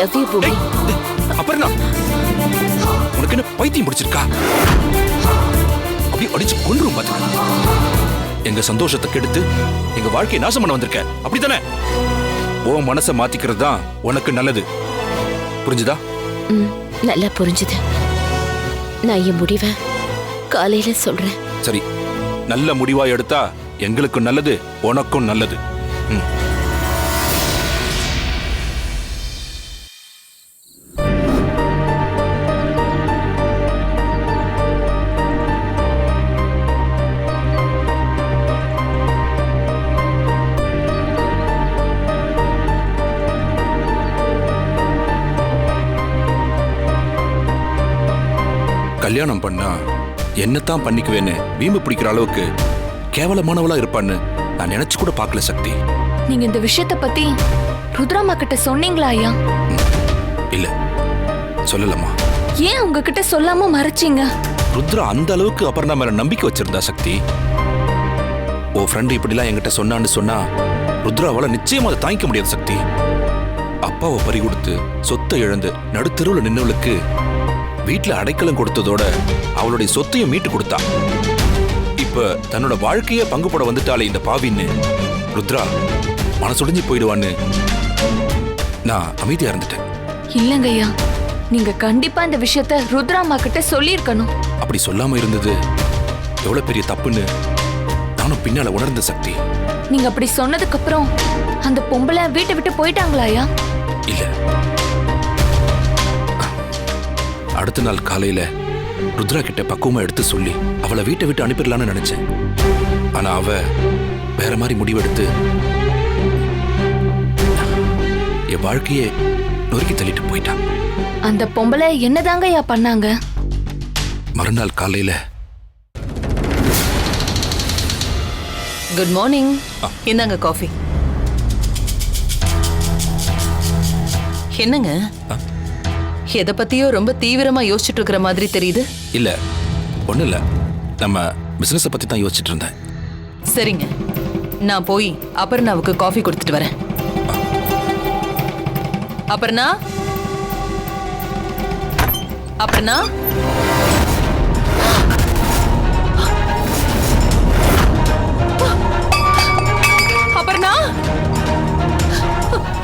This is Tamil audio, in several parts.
லவ் யூ பூமி. அபர்ணா, உனக்கு என்ன பைத்தியம் பிடிச்சிருக்கா? அப்படியே அடிச்சு கொன்றும் பாத்துக்க. எங்க சந்தோஷத்தை கெடுத்து எங்க வாழ்க்கையை நாசம் பண்ண வந்திருக்க, அப்படித்தானே? உன் மனசை மாத்திக்கிறது தான் உனக்கு நல்லது. புரிஞ்சுதா? நல்லா புரிஞ்சுது. நான் என் முடிவை காலையில சொல்றேன். சரி, நல்ல முடிவா எடுத்தா எங்களுக்கும் நல்லது, உனக்கும் நல்லது. கல்யாணம் பண்ணா என்னத்தான் பண்ணிக்குவேன்னு வீம்பு பிடிக்கிற அளவுக்கு கேவலமானவளா இருப்பான்னு நான் நினைச்சு கூட பார்க்கல சக்தி. நீங்க இந்த விஷயத்தை பத்தி ருத்ராமா கிட்ட சொன்னீங்களா ஐயா? இல்ல, சொல்லலம்மா. ஏன் உங்ககிட்ட சொல்லாம மறைச்சீங்க? ருத்ரா அந்த அளவுக்கு அபர்ணா மேல நம்பிக்கை வச்சிருந்தா சக்தி. ஓ ஃப்ரெண்ட் இப்படிலாம் என்கிட்ட சொன்னான்னு சொன்னா ருத்ராவால நிச்சயமா அதை தாங்கிக்க முடியாது சக்தி. அப்பாவை பறி கொடுத்து சொத்தை இழந்து நடுத்தெருவுல நின்னவளுக்கு வீட்டுல அடைக்கலம் கொடுத்ததோட அவளுடைய சொத்தையும் மீட்டு கொடுத்தா. இப்ப தன்னோட வாழ்க்கைய பங்கு போட வந்துட்டாலே இந்த பாவின்னு ருத்ரா மனசுடைஞ்சு போயிடுவான்னு நான் அமைதியா இருந்துட்டேன். இல்லங்க ஐயா, நீங்க கண்டிப்பா இந்த விஷயத்த ருத்ராமா கிட்ட சொல்லியிருக்கணும். அப்படி சொல்லாம இருந்தது எவ்வளவு பெரிய தப்புன்னு நானும் பின்னால உணர்ந்த சக்தி. நீங்க அப்படி சொன்னதுக்கு அப்புறம் அந்த பொம்பளை வீட்டை விட்டு போயிட்டாங்களா ஐயா? இல்ல, அடுத்த நாள் காலையில ருத்ரா கிட்ட பக்குவமா எடுத்து சொல்லி அவளை வீட்டை விட்டு அனுப்பிடலான்னு நினைச்சேன். ஆனா அவ வேற மாதிரி முடிவெடுத்து என் வாழ்க்கையே நொறுக்கி தள்ளிட்டு போயிட்டான். அந்த பொம்பளை என்னதாங்க ஐயா பண்ணாங்க? மறுநாள் காலையில குட் மார்னிங், இந்தாங்க காஃபி. என்னங்க, எதை பத்தியோ ரொம்ப தீவிரமா யோசிச்சுட்டு இருக்கிற மாதிரி தெரியுது. இல்ல, ஒண்ணு இல்ல, நம்ம பிசினஸ் பத்தி தான் யோசிச்சுட்டு இருந்தேன். சரிங்க, நான் போய் அபர்ணாவுக்கு காஃபி கொடுத்துட்டு வரேன். அபர்ணா, அபர்ணா, அபர்ணா,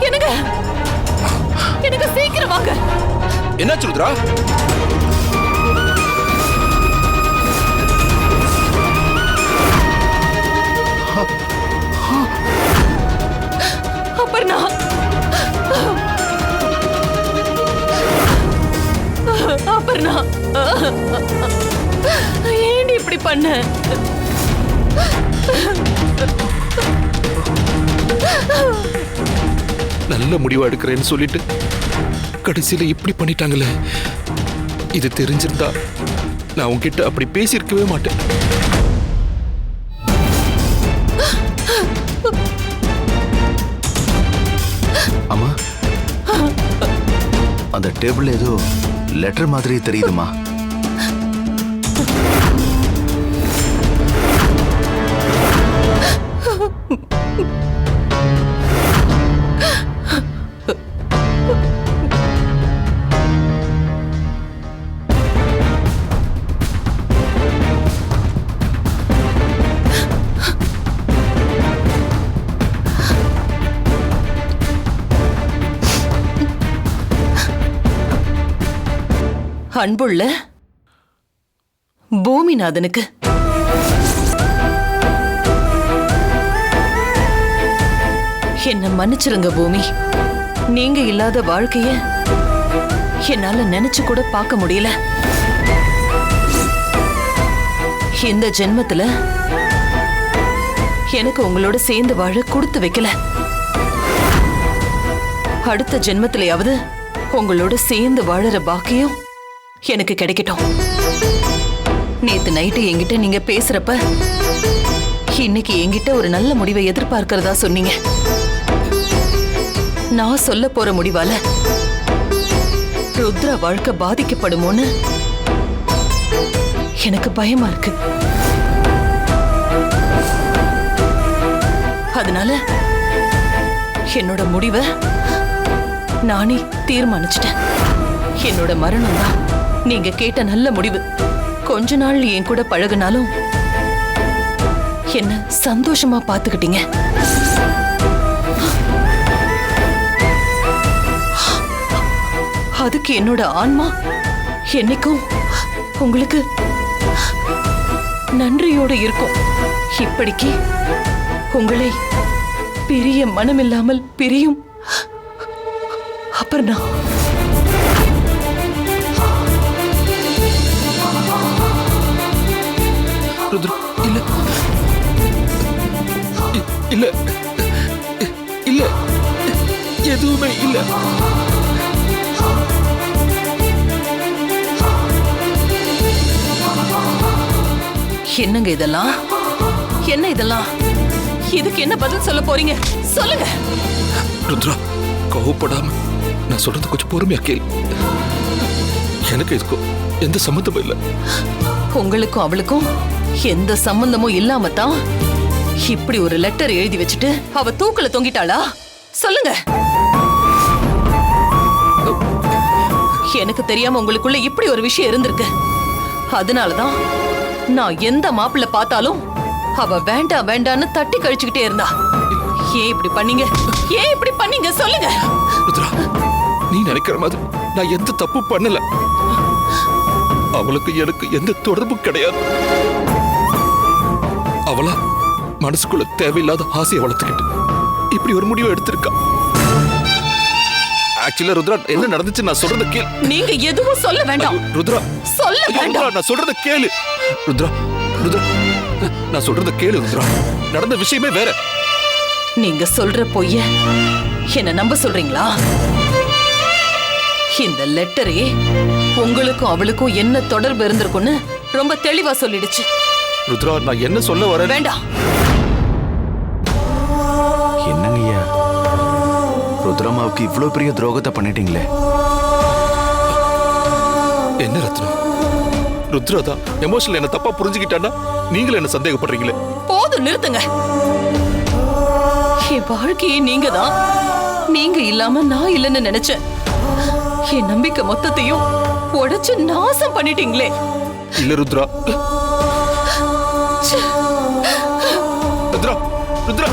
எனக்கு எனக்கு சீக்கிரம் வாங்க. என்னாச்சு ருத்ரா? அபர்ணா, அபர்ணா, ஏன்டி இப்படி பண்ண? நல்ல முடிவா எடுக்கிறேன்னு சொல்லிட்டு கடைசியில இப்படி பண்ணிட்டாங்களே. இது தெரிஞ்சிருந்தா நான் உன்கிட்ட அப்படி பேசியிருக்கவே மாட்டேன். அம்மா, அந்த டேபிள் ஏதோ லெட்டர் மாதிரி தெரியுதுமா. அன்புள்ள பூமிநாதனுக்கு என்ன மன்னிச்சிருங்க பூமி. நீங்க இல்லாத வாழ்க்கைய என்னால நினைச்சு கூட பார்க்க முடியல. இந்த ஜென்மத்துல எனக்கு உங்களோட சேர்ந்து வாழ கொடுத்து வைக்கல. அடுத்த ஜென்மத்திலேயாவது உங்களோட சேர்ந்து வாழற பாக்கியம் எனக்கு கிடைக்கட்டும். நேத்து நைட்டு என்கிட்ட நீங்க பேசுறப்ப இன்னைக்கு என்கிட்ட ஒரு நல்ல முடிவை எதிர்பார்க்கிறதா சொன்னீங்க. நான் சொல்ல போற முடிவால ருத்ரா வாழ்க்கை பாதிக்கப்படுமோன்னு எனக்கு பயமா இருக்கு. அதனால என்னோட முடிவை நானே தீர்மானிச்சிட்டேன். என்னோட மரணம் தான் நீங்க கேட்ட நல்ல முடிவு. கொஞ்ச நாள் என் கூட பழகுனாலும் என்ன சந்தோஷமா பாத்துக்கிட்டீங்க. அதுக்கு என்னோட ஆன்மா என்னைக்கும் உங்களுக்கு நன்றியோடு இருக்கும். இப்படிக்கு உங்களை பிரிய மனமில்லாமல் பிரியும் அபர்ணா. ருத்ரா, இல்ல இல்ல இல்ல எதுவுமே இல்ல. என்னங்க இதெல்லாம்? என்ன இதெல்லாம்? இதுக்கு என்ன பதில் சொல்ல போறீங்க? சொல்லுங்க. ருத்ரா, கோவப்படாம நான் சொல்றது கொஞ்சம் பொறுமையா கேளு. எனக்கு இதுக்கும் எந்த சம்மந்தமும் இல்ல. உங்களுக்கும் அவளுக்கும் எந்த சம்பந்தமும் இல்லாம தான் இப்படி ஒரு லெட்டர் எழுதி வச்சுட்டு அவ தூக்குல தொங்கிட்டாளா? சொல்லுங்க. எனக்கு தெரியாம உங்களுக்குள்ள இப்படி ஒரு விஷயம் இருந்திருக்கு. அதனாலதான் நான் எந்த மாப்பிள்ளை பார்த்தாலும் அவ வேண்டாம் வேண்டான்னு தட்டி கழிச்சுக்கிட்டே இருந்தா. ஏன் இப்படி பண்ணீங்க? ஏன் இப்படி பண்ணீங்க? சொல்லுங்க. ருத்ரா, நீ நினைக்கிற மாதிரி நான் எந்த தப்பு பண்ணல. அவளுக்கு எனக்கு எந்த தொடர்பும் கிடையாது. அவளா மனசுக்குள்ள தேவையில்லாத ஆசையை வளர்த்துக்கிட்டு இப்படி ஒரு முடிவை எடுத்திருக்கா. ஆக்சுவலா ருத்ரா, என்ன நடந்துச்சு நான் சொல்றத கேளு. நீங்க எதுவும் சொல்ல வேண்டாம். ருத்ரா, சொல்ல வேண்டாம். நான் சொல்றத கேளு. ருத்ரா, ருத்ரா, நான் சொல்றத கேளு. ருத்ரா, நடந்த விஷயமே வேற. நீங்க சொல்ற பொய்ய என்ன நம்ப சொல்றீங்களா? இந்த லெட்டரே உங்களுக்கும் அவளுக்கும் என்ன தொடர்பு இருந்திருக்குன்னு ரொம்ப தெளிவா சொல்லிடுச்சு. ருத்ரா, நான் என்ன சொல்ல வரேன்? வேண்டாம். என்னங்கய்யா, ருத்ரமாவுக்கு இவ்வளவு பெரிய துரோகத்தை பண்ணிட்டீங்களே. என்ன ரத்னம், ருத்ரா தான் எமோஷனல் என்ன தப்பா புரிஞ்சுக்கிட்டான்னா நீங்களும் என்ன சந்தேகப்படுறீங்களே. போதும், நிறுத்துங்க. என் வாழ்க்கையே நீங்க தான். நீங்க இல்லாம நான் இல்லைன்னு நினைச்சேன். என் நம்பிக்கை மொத்தத்தையும் உடைச்சு நாசம் பண்ணிட்டீங்களே. இல்ல ருத்ரா. ருத்ரா, ருத்ரா.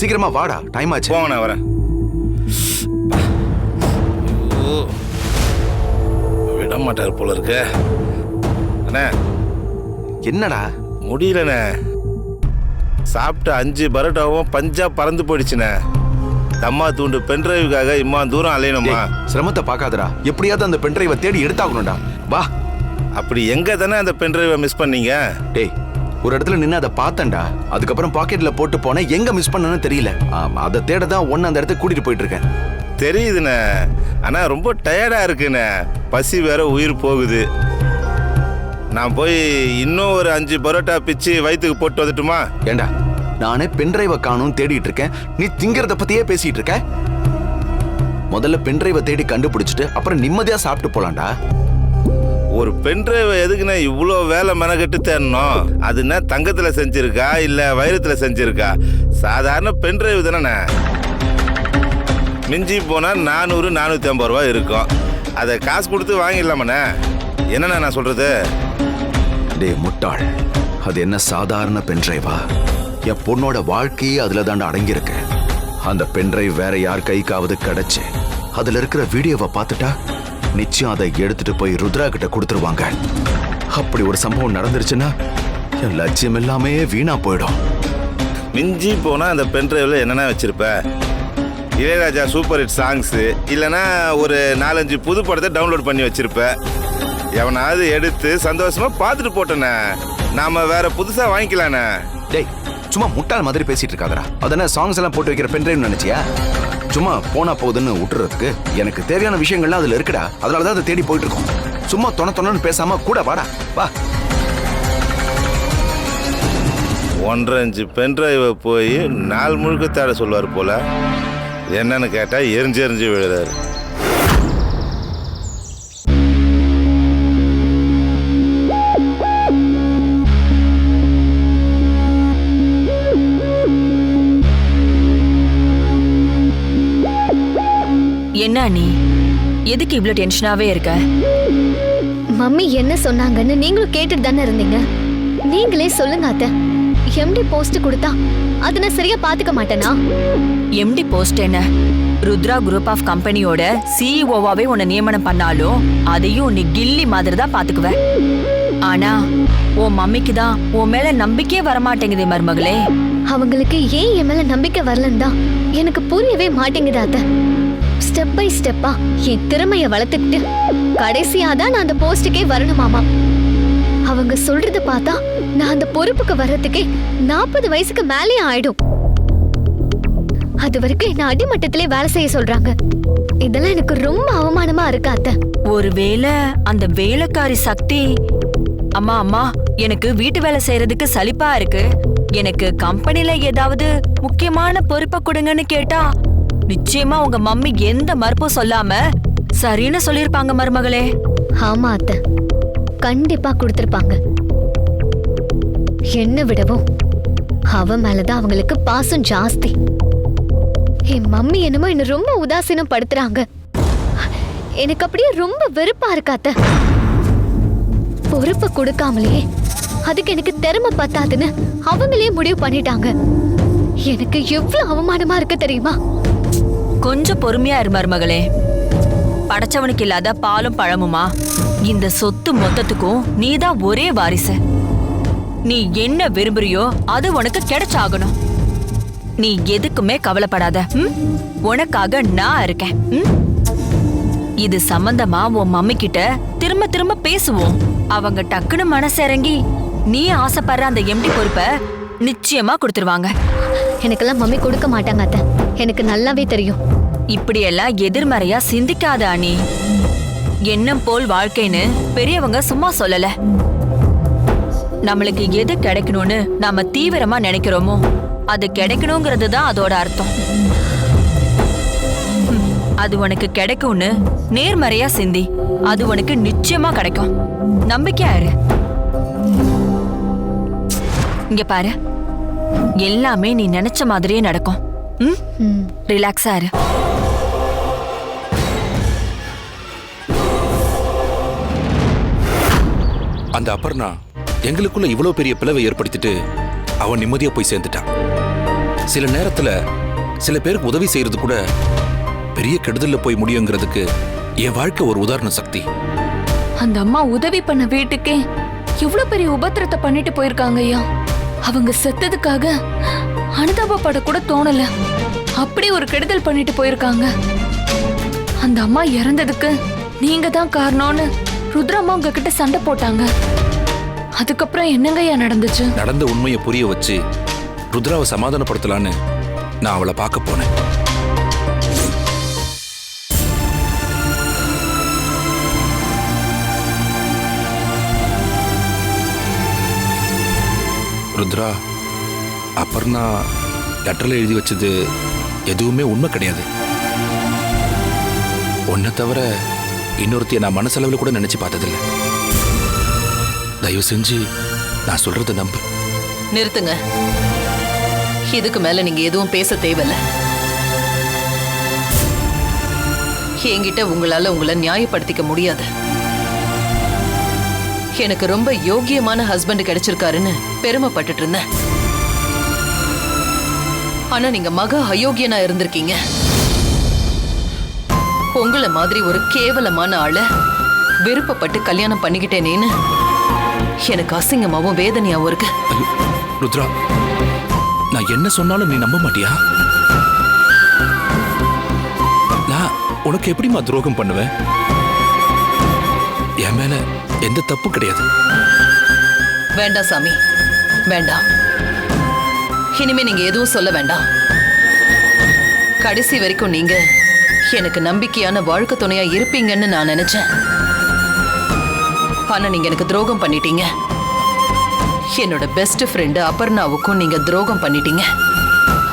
சீக்கிரமா வாடா, டைம் ஆச்சு. போங்க, நான் வரேன். விட மாட்டார் போல இருக்கு. அண்ணே, என்னடா? முடியலண்ணே. சாப்பிட்ட 5 பரோட்டாவும் பஞ்சா பறந்து போயிடுச்சுண்ணே. தம்மா தூண்டு பென்ட்ரைவுக்காக இம்மா தூரம் அலையணுமா? சிரமத்தை பார்க்காதடா, எப்படியாவது அந்த பென்ட்ரைவை தேடி எடுத்தாகணும்டா. வா. அப்படி எங்க தானே அந்த பென்ட்ரைவை மிஸ் பண்ணீங்க? டேய், ஒரு இடத்துல நின்று அதை பார்த்தேன்டா. அதுக்கப்புறம் பாக்கெட்ல போட்டு போனேன். எங்க மிஸ் பண்ணனு தெரியல. அதை தேட தான் ஒன்னு அந்த இடத்துக்கு கூட்டிட்டு போயிட்டு இருக்கேன். தெரியுதுண்ணே, ஆனா ரொம்ப டயர்டா இருக்குண்ணே. பசி வேற உயிர் போகுது. நான் போய் இன்னும் ஒரு 5 பரோட்டா பிச்சு வயிற்றுக்கு போட்டு வந்துட்டுமா? ஏண்டா, நானே பென்ட்ரைவை காணும் தேடிட்டு இருக்கேன், நீ திங்கிறத பத்தியே பேசிட்டு இருக்க. முதல்ல பென்ட்ரைவை தேடி கண்டுபிடிச்சிட்டு அப்புறம் நிம்மதியா சாப்பிட்டு போலாம்டா. ஒரு பென்ட்ரைவை எதுக்குண்ணே இவ்வளோ வேலை மெனக்கட்டு தேடணும்? அதுன்னா தங்கத்தில் செஞ்சிருக்கா இல்லை வைரத்தில் செஞ்சிருக்கா? சாதாரண பென்ட்ரைவ் தானே. மிஞ்சி போனால் 400-450 ரூபா இருக்கும். அதை காசு கொடுத்து வாங்கிடலாமண்ணே. என்னண்ணா நான் சொல்றது? டே முட்டாள், அது என்ன சாதாரண பென்ட்ரைவா? என் பொண்ணோட வாழ்க்கையே அதுல தாண்டா அடங்கியிருக்கு. அந்த பென்ட்ரைவ் வேற யார் கைக்காவது கிடைச்சு அதுல இருக்கிற வீடியோவை பார்த்துட்டா நிச்சயம் அதை எடுத்துட்டு போய் ருத்ரா கிட்ட கொடுத்துருவாங்க. அப்படி ஒரு சம்பவம் நடந்துருச்சுன்னா என் லட்சியம் எல்லாமே வீணா போயிடும். மிஞ்சி போனால் அந்த பென்ட்ரைவில் என்னென்ன வச்சிருப்ப? இளையராஜா சூப்பர் ஹிட் சாங்ஸு, இல்லைன்னா ஒரு 4-5 புது படத்தை டவுன்லோட் பண்ணி வச்சிருப்ப. எவனாவது எடுத்து சந்தோஷமா பார்த்துட்டு போட்டேண்ணே. நாம வேற புதுசா வாங்கிக்கலாண்ணே. டேய், சும்மா முட்டாள் மாதிரி பேசிட்டு இருக்காதடா. அதென்ன சாங்ஸ் எல்லாம் போட்டு வைக்கிற பென்ட்ரைவ் நினைச்சியா? சும்மா போனா போகுதுன்னு விட்டுறதுக்கு எனக்கு தேவையான விஷயங்கள்லாம் அதுல இருக்குடா. அதனாலதான் அதை தேடி போயிட்டு இருக்கோம். சும்மா தொண தொணன்னு பேசாம கூட வாடா, வா. 1.5 இன்ச்சு பென்ட்ரைவை போய் நாள் முழுக்க தேட சொல்லுவார் போல. என்னன்னு கேட்டால் எரிஞ்சு விழுறாரு. என்ன நீ எதுக்கு இவ்ளோ டென்ஷனாவே இருக்க? மம்மி என்ன சொன்னாங்கன்னு நீங்களும் கேட்டுட்டு தானே இருந்தீங்க. நீங்களே சொல்லுங்க அத்தை. எம்டி போஸ்ட் கொடுத்தா அதை நான் சரியா பாத்துக்க மாட்டேனா? எம்டி போஸ்ட் என்ன? ருத்ரா குரூப் ஆஃப் கம்பெனியோட சிஇஓவாவே உன்னை நியமனம் பண்ணாலும் அதையும் நீ கில்லி மாதிரி தான் பாத்துக்குவ. ஆனா உன் மம்மிக்கு தான் உன் மேல நம்பிக்கையே வரமாட்டேங்குதே மருமகளே. அவங்களுக்கு ஏன் என் மேல நம்பிக்கை வரலன்னு தான் எனக்கு புரியவே மாட்டேங்குது அத்தை. ஸ்டெப் பை ஸ்டெப்பா என் திறமைய வளர்த்துக்கிட்டு கடைசியா தான் நான் அந்த போஸ்டுக்கே வரணுமாமா. அவங்க சொல்றத பார்த்தா நான் அந்த பொறுப்புக்கு வர்றதுக்கே 40 வயசுக்கு மேலே ஆயிடும். அது வரைக்கும் என்ன அடிமட்டத்திலே வேலை செய்ய சொல்றாங்க. இதெல்லாம் எனக்கு ரொம்ப அவமானமா இருக்கு அத்தை. ஒருவேளை அந்த வேலைக்காரி சக்தி அம்மா அம்மா எனக்கு வீட்டு வேலை செய்யறதுக்கு சலிப்பா இருக்கு, எனக்கு கம்பெனில ஏதாவது முக்கியமான பொறுப்பை கொடுங்கன்னு கேட்டா நிச்சயமா உங்க மம்மி எந்த மறுப்பும் சொல்லாம சரின்னு சொல்லிருப்பாங்க மருமகளே. ஆமா அத்தை, கண்டிப்பா கொடுத்திருப்பாங்க. என்ன விடவும் அவ மேலதான் அவங்களுக்கு பாசம் ஜாஸ்தி. என் மம்மி என்னமோ என்ன ரொம்ப உதாசீனம் படுத்துறாங்க. எனக்கு அப்படியே ரொம்ப வெறுப்பா இருக்காத்த. பொறுப்பை கொடுக்காமலே அதுக்கு எனக்கு திறமை பத்தாதுன்னு அவங்களே முடிவு பண்ணிட்டாங்க. எனக்கு எவ்வளவு அவமானமா இருக்கு தெரியுமா? கொஞ்சம் பொறுமையா இரு மருமகளே. படைச்சவனுக்கு இல்லாத பாலும் பழமுமா? இந்த சொத்து மொத்தத்துக்கும் நீதான் ஒரே வாரிசு. நீ என்ன விரும்புறியோ அது உனக்கு கிடைச்சாகணும். நீ எதுக்குமே கவலைப்படாத. உனக்காக நான் இருக்கேன். இது சம்பந்தமா உன் மம்மி கிட்ட திரும்ப திரும்ப பேசுவோம். அவங்க டக்குன்னு மனசிறங்கி நீ ஆசைப்படுற அந்த எம்டி பொறுப்பை நிச்சயமா கொடுத்துருவாங்க. எனக்கெல்லாம் மம்மி கொடுக்க மாட்டாங்க அத்தை, எனக்கு நல்லாவே தெரியும். இப்படியெல்லாம் எதிர்மறையா சிந்திக்காத அனி. எண்ணம் போல் வாழ்க்கைன்னு பெரியவங்க சும்மா சொல்லல. நம்மளுக்கு எது கிடைக்கணும்னு நாம தீவிரமா நினைக்கிறோமோ அது கிடைக்கணுங்கிறது தான் அதோட அர்த்தம். அது உனக்கு கிடைக்கும்னு நேர்மறையா சிந்தி, அது உனக்கு நிச்சயமா கிடைக்கும். நம்பிக்கையா இரு. இங்க பாரு, எல்லாமே நீ நினைச்ச மாதிரியே நடக்கும். ரிலாக்ஸா இரு. அந்த அபர்ணா எங்களுக்குள்ள இவ்வளவு பெரிய பிளவை ஏற்படுத்திட்டு அவன் நிம்மதியா போய் சேர்ந்துட்டான். சில நேரத்துல சில பேருக்கு உதவி செய்யறது கூட பெரிய கெடுதல்ல போய் முடியுங்கிறதுக்கு என் வாழ்க்கை ஒரு உதாரண சக்தி. அந்த அம்மா உதவி பண்ண வீட்டுக்கே எவ்வளவு பெரிய உபத்திரத்தை பண்ணிட்டு போயிருக்காங்க ஐயா. அவங்க செத்ததுக்காக அனுதாபப்பட கூட தோணல. அப்படி ஒரு கெடுதல் பண்ணிட்டு போயிருக்காங்க. அந்த அம்மா இறந்ததுக்கு நீங்க தான் காரணம்னு ருத்ரம்மா உங்ககிட்ட சண்டை போட்டாங்க. அதுக்கப்புறம் என்னங்கய்யா நடந்துச்சு? நடந்த உண்மையை புரிய வச்சு ருத்ராவை சமாதானப்படுத்தலான்னு நான் அவளை பார்க்க போனேன். ருத்ரா, அபர்ணா லெட்டர்ல எழுதி வச்சது எதுவுமே உண்மை கிடையாது. ஒன்னை தவிர இன்னொருத்தைய நான் மனசளவில் கூட நினைச்சு பார்த்ததில்லை. தயவு செஞ்சு நான் சொல்றதை நம்பு. நிறுத்துங்க. இதுக்கு மேல நீங்க எதுவும் பேச தேவையில்ல. என்கிட்ட உங்களால உங்களை நியாயப்படுத்திக்க முடியாது. எனக்கு ரொம்ப யோக்கியமான ஹஸ்பண்ட் கிடைச்சிருக்காருன்னு பெருமைப்பட்டுட்டு இருந்தேன். ஆனா நீங்க மகா அயோக்கியனா இருந்திருக்கீங்க. உங்களை மாதிரி ஒரு கேவலமான ஆளை விருப்பப்பட்டு கல்யாணம் பண்ணிக்கிட்டேனேன்னு எனக்கு அசிங்கமாவும் வேதனையாவும் இருக்கு. ருத்ரா, நான் என்ன சொன்னாலும் நீ நம்ப மாட்டியா? நான் உனக்கு எப்படிமா துரோகம் பண்ணுவேன்? என் மேல எந்த தப்பு கிடையாது. வேண்டாம் சாமி, வேண்டாம். இனிமே நீங்க எதுவும் சொல்ல வேண்டாம். கடைசி வரைக்கும் நீங்க எனக்கு நம்பிக்கையான வாழ்க்கை துணையா இருப்பீங்கன்னு நான் நினைச்சேன். ஆனா நீங்க எனக்கு துரோகம் பண்ணிட்டீங்க. என்னோட பெஸ்ட் ஃப்ரெண்டு அபர்ணாவுக்கும் நீங்க துரோகம் பண்ணிட்டீங்க.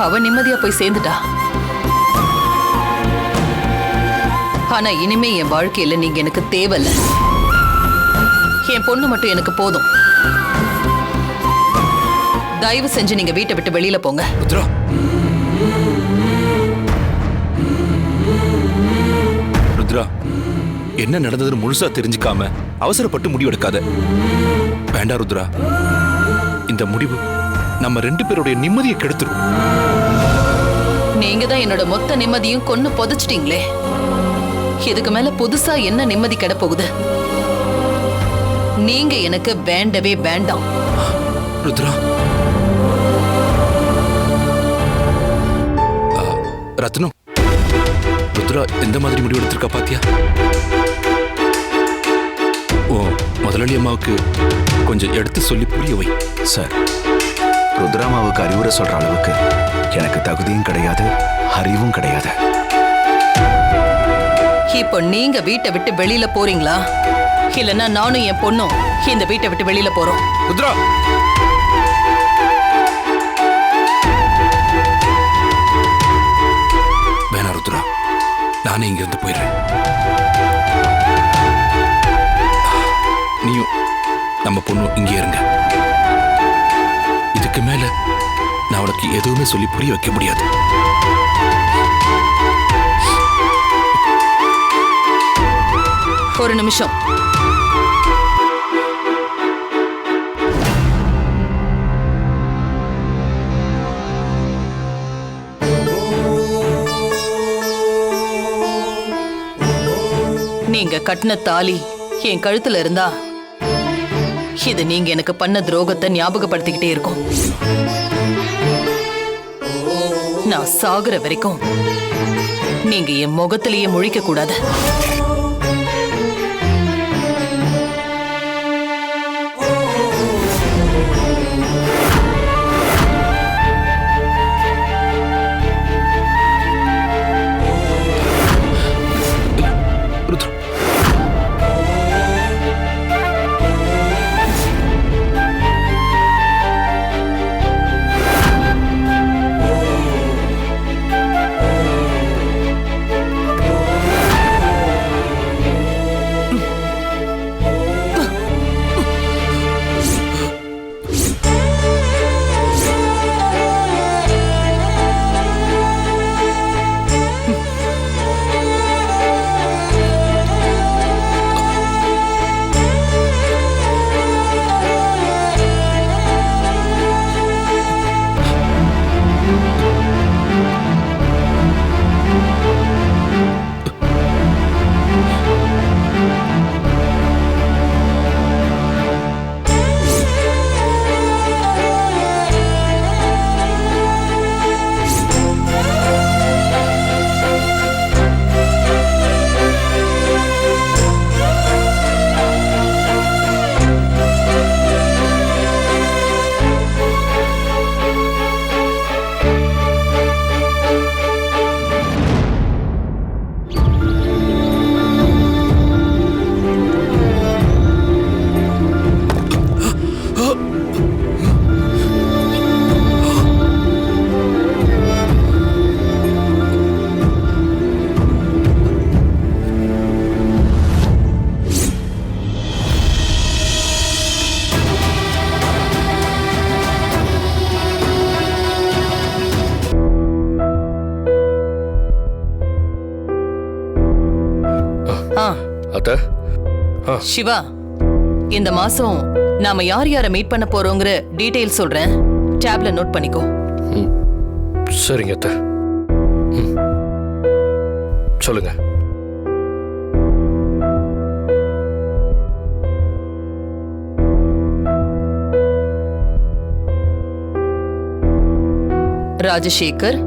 அவ நிம்மதியா போய் சேர்ந்துட்டா. ஆனா இனிமே என் வாழ்க்கையில நீங்க எனக்கு தேவையில்ல. என் பொண்ணு மட்டும் எனக்கு போதும். தயவு செஞ்சு நீங்க வீட்டை விட்டு வெளியில போங்க. ருத்ரா, ருத்ரா, என்ன நடந்ததுன்னு முழுசா தெரிஞ்சுக்காம அவசரப்பட்டு முடிவெடுக்காத. வேண்டாம் ருத்ரா, இந்த முடிவு நம்ம 2 பேருடைய நிம்மதியை கெடுத்துரும். நீங்க தான் என்னோட மொத்த நிம்மதியும் கொன்னு புதைச்சிட்டீங்களே. இதுக்கு மேல புதுசா என்ன நிம்மதி கெட போகுது? நீங்க எனக்கு வேண்டவே வேண்டாம். ருத்ரா, ரத்னம், ருத்ரா எந்த மாதிரி முடிவு எடுத்திருக்கா பாத்தியா? ஓ முதலாளி அம்மாவுக்கு கொஞ்சம் எடுத்து சொல்லி புரிய வை. சார், ருத்ராமாவுக்கு அறிவுரை சொல்ற அளவுக்கு எனக்கு தகுதியும் கிடையாது, அறிவும் கிடையாது. இப்போ நீங்க வீட்டை விட்டு வெளியில போறீங்களா, இல்லன்னா நானும் என் பொண்ணும் இந்த வீட்டை விட்டு வெளியில போறோம். ருத்ரா, வேணா ருத்ரா, நானே இங்க இருந்து போயிடுறேன். நீயும் நம்ம பொண்ணு இங்கே இருங்க. இதுக்கு மேல நான் உனக்கு எதுவுமே சொல்லி புரிய வைக்க முடியாது. ஒரு நிமிஷம். நீங்க கட்டின தாலி என் கழுத்துல இருந்தா இது நீங்க எனக்கு பண்ண துரோகத்தை ஞாபகப்படுத்திக்கிட்டே இருக்கும். நான் சாகுற வரைக்கும் நீங்க என் முகத்திலேயே முழிக்க கூடாது. சிவா, இந்த மாசம் நாம யார் யாரை மீட் பண்ண போறோங்கிற டீடைல் சொல்றேன். டேப்ல நோட் பண்ணிக்கோ. சரிங்க அத்தை. சொல்லுங்க. ராஜசேகர்.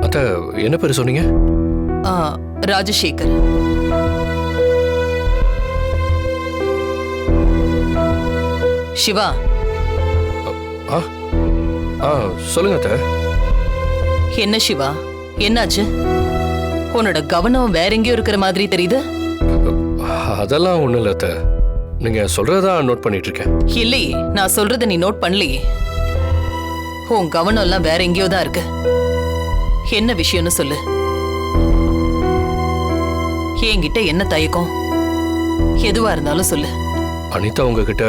அத்தை, என்ன பேரு சொன்னீங்க? ராஜசேகர். சிவா. சொல்லுங்க அத்தை. என்ன சிவா, என்னாச்சு? உன்னோட கவனம் வேற எங்கேயோ இருக்கிற மாதிரி தெரியுது. அதெல்லாம் ஒண்ணும் இல்ல அத்தை. நீங்க சொல்றதா நோட் பண்ணிட்டு இருக்கேன். இல்லையே, நான் சொல்றத நீ நோட் பண்ணலையே. உன் கவனம் எல்லாம் வேற எங்கேயோ தான் இருக்கு. என்ன விஷயம்னு சொல்லு. என்கிட்ட என்ன தயக்கம்? எதுவா இருந்தாலும் சொல்லு. அனிதா உங்ககிட்ட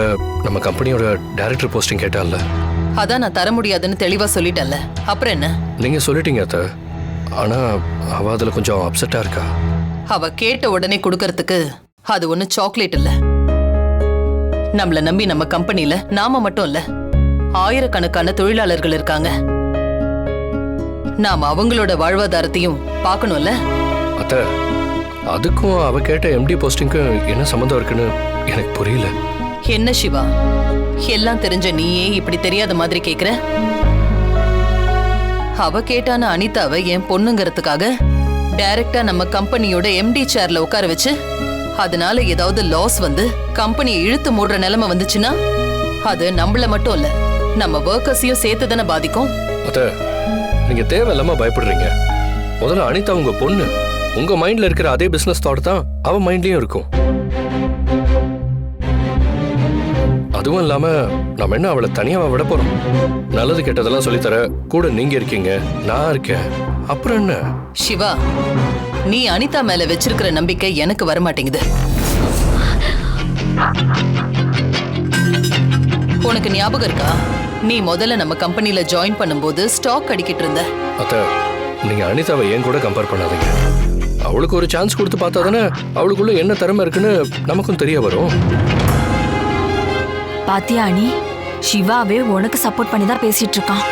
நம்ம கம்பெனியோட டைரக்டர் போஸ்டிங் கேட்டால. அதான் நான் தர முடியாதுன்னு தெளிவா சொல்லிட்டேன்ல. அப்புறம் என்ன? நீங்க சொல்லிட்டீங்க அத்தை. ஆனா அவ அதுல கொஞ்சம் அப்செட்டா இருக்கா. அவ கேட்ட உடனே கொடுக்கறதுக்கு அது ஒண்ணு சாக்லேட் இல்ல. நம்மள நம்பி நம்ம கம்பெனில நாம மட்டும் இல்ல, ஆயிரக்கணக்கான தொழிலாளர்கள் இருக்காங்க. நாம அவங்களோட வாழ்வாதாரத்தையும் பார்க்கணும்ல. அத்தை, அதுக்கும் அவ கேட்ட எம்டி போஸ்டிங்க்கு என்ன சம்பந்தம் இருக்குன்னு எனக்கு புரியல. என்ன சிவா, எல்லாம் தெரிஞ்ச நீயே இப்படி தெரியாத மாதிரி கேக்குற? அவ கேட்டான அனிதாவை என் பொண்ணுங்கிறதுக்காக டைரக்டா நம்ம கம்பெனியோட எம்டி சேர்ல உட்கார வச்சு அதனால ஏதாவது லாஸ் வந்து கம்பெனியை இழுத்து மூடுற நிலைமை வந்துச்சுன்னா அது நம்மள மட்டும் இல்ல, நம்ம ஒர்க்கர்ஸையும் சேர்த்து தானே பாதிக்கும். அத்தை, நீங்க தேவையில்லாம பயப்படுறீங்க. முதல்ல அனிதா உங்க பொண்ணு. உங்க மைண்ட்ல இருக்கிற அதே பிசினஸ் தாட் தான் அவ மைண்ட்லயும் இருக்கும். அதுவும் இல்லாம நம்ம என்ன அவளை தனியாவா விட போறோம்? நல்லது கெட்டதெல்லாம் சொல்லித்தர கூட நீங்க இருக்கீங்க, நான் இருக்கேன். அப்புறம் என்ன? சிவா, நீ அனிதா மேல வச்சிருக்கிற நம்பிக்கை எனக்கு வரமாட்டேங்குது. உனக்கு ஞாபகம் இருக்கா, நீ முதல்ல நம்ம கம்பெனில ஜாயின் பண்ணும்போது ஸ்டாக் அடிக்கிட்டு இருந்த? அத்தை, நீங்க அனிதாவை ஏன் கூட கம்பேர் பண்ணாதீங்க. அவளுக்கு ஒரு சான்ஸ் கொடுத்து பார்த்தா தானே அவளுக்குள்ள என்ன திறமை இருக்குன்னு நமக்கும் தெரிய வரும். பாத்தியா அனி, சிவாவே உனக்கு சப்போர்ட் பண்ணி தான் பேசிட்டு இருக்கான்.